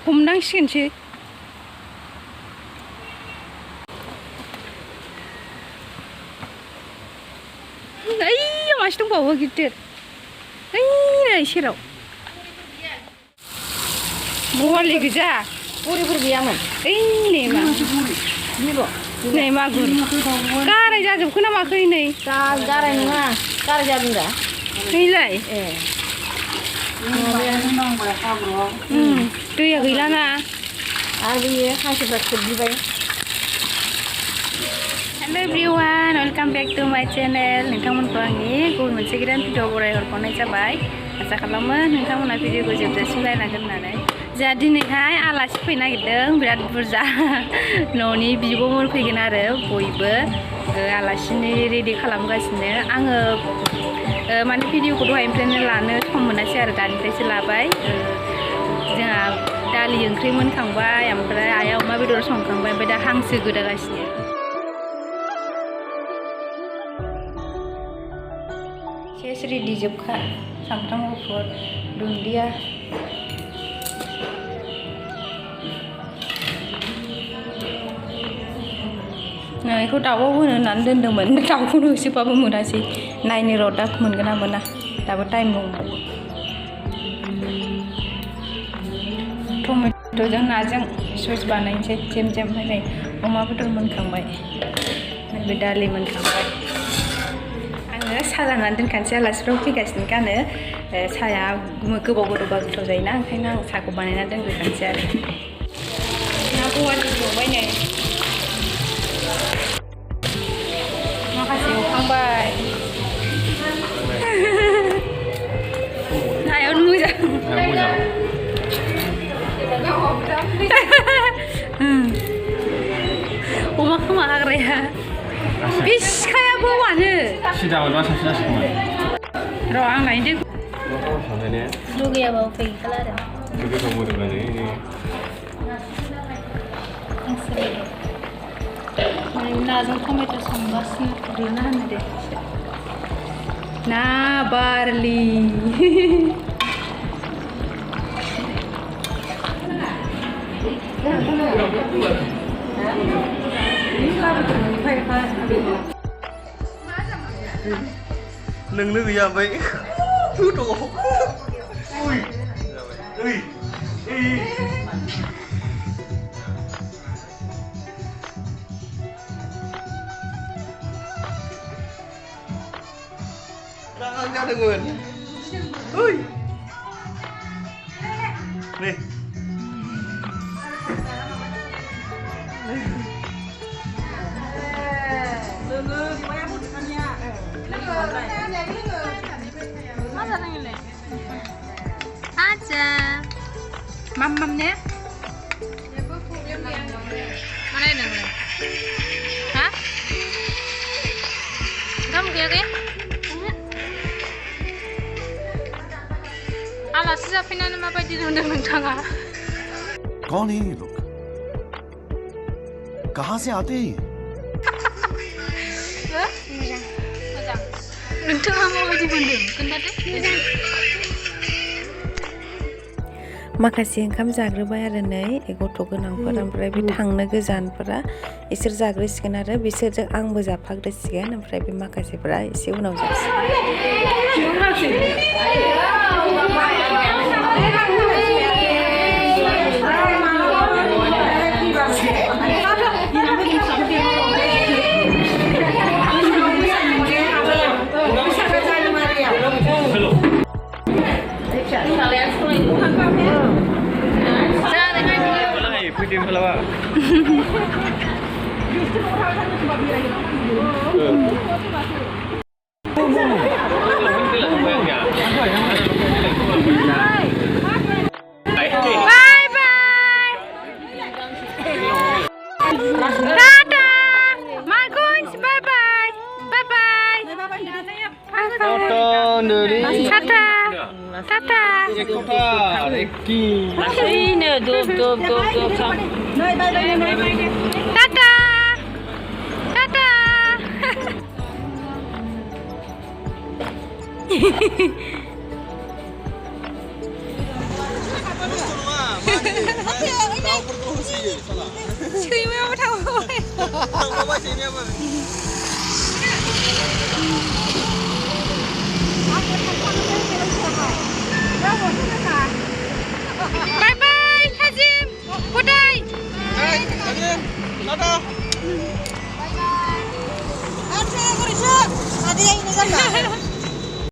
हमनांसिगोनसो ओइ मासे दंबावो गिदिर ओइ सेराव बवालि गोजा बुरिफोर गैयामोन ओइ नै मागुर गाराय जाजोबखो ना माखो नै गाराय नङा गाराय जादों दा नैलाय ए दैया गैलाना आरो बेयो हांसोफ्रा खोबलिबाय hello everyone welcome back to my channel नोंथांमोनखौ आंनि गुबुन मोनसे गोदान भिडिअ बरायहरबावनाय जाबाय आसा खालामो नोंथांमोना भिडिअखौ जोबजासिम नायनांगोन होननानै जोंहा दिनैहाय आलासि फैनो नागिरदों बिराद बुरजा न'नि बिब'मोन फैगोन आरो बयबो आलासिनि रेडि खालामगासिनो आङो माने भिडिअखौ दहायनिफ्रायनो लानो सम मोनासै आरो दानिफ्रायसो लाबाय जोंहा दालि ओंख्रि मोनखांबाय ओमफ्राय आइया अमा बेदर संखांबाय ओमफ्राय दा हांसो गोदागासिनो सेस रेडि जोबखा सामब्राम गुफुर दुन्दिया बेखौ दाउआव होनो होननानै दोन्दोंमोन दाउखौनो होसोबाबो मोनासै नायनो र' दा मोनगोन ना मोना दाबो टाइम दंबावो टमेट'जों नाजों सस बानायनोसै जेम जेम नै अमा बेदर मोनखांबाय बे दालि मोनखांबाय आङो साहा जानानै दोनखानोसै आलासिफ्राव फैगासिनो गानो साहाया गोबाव गोदौबा गोथाव जायोना ओंखायनो आं साहाखौ बानायना दोनग्रोखानोसै आरो ना बवालि संबाय नै माखासे एवखांबाय नायावनो मोजां अमा खोमा हाग्राया बे सिखायाबो वानो सिदा मोनबा साबसिन जासिगौमोन र' आं नायदों लुगैयाबाबो फैखाला आरो गोथाव मोदोमलायनो नाजों टमेट' संगासिनो गुरना होनो दे ना बारलि नोंनो गैया ओमफ्राय Jangan jadengan. Oi. Nih. Aja. Mamamnya? Mana ini? Hah? Kamu kaya kaya? आलासि जाफैनानै माबायदि नुदों नोंथाङा कौन है ये लोग कहाँ से आते हैं मोजां नोंथाङा माबायदि मोनदों खोन्थादो माखासे ओंखाम जाग्रोबाय आरो नै गथ' गोनांफोर ओमफ्राय बे थांनो गोजानफोरा इसोर जाग्रोसिगोन आरो बिसोरजों आंबो जाफाग्रोसिगोन ओमफ्राय बे माखासेफोरा एसे उनाव जासिगोन Video kalau Bye bye. Tata. Maguns bye bye. Bye bye. Tata. Tata. Tata. ini dop Tata. Tata. सैमायाबो थांबाय बाय बाय थाजिम गदाय Aduh,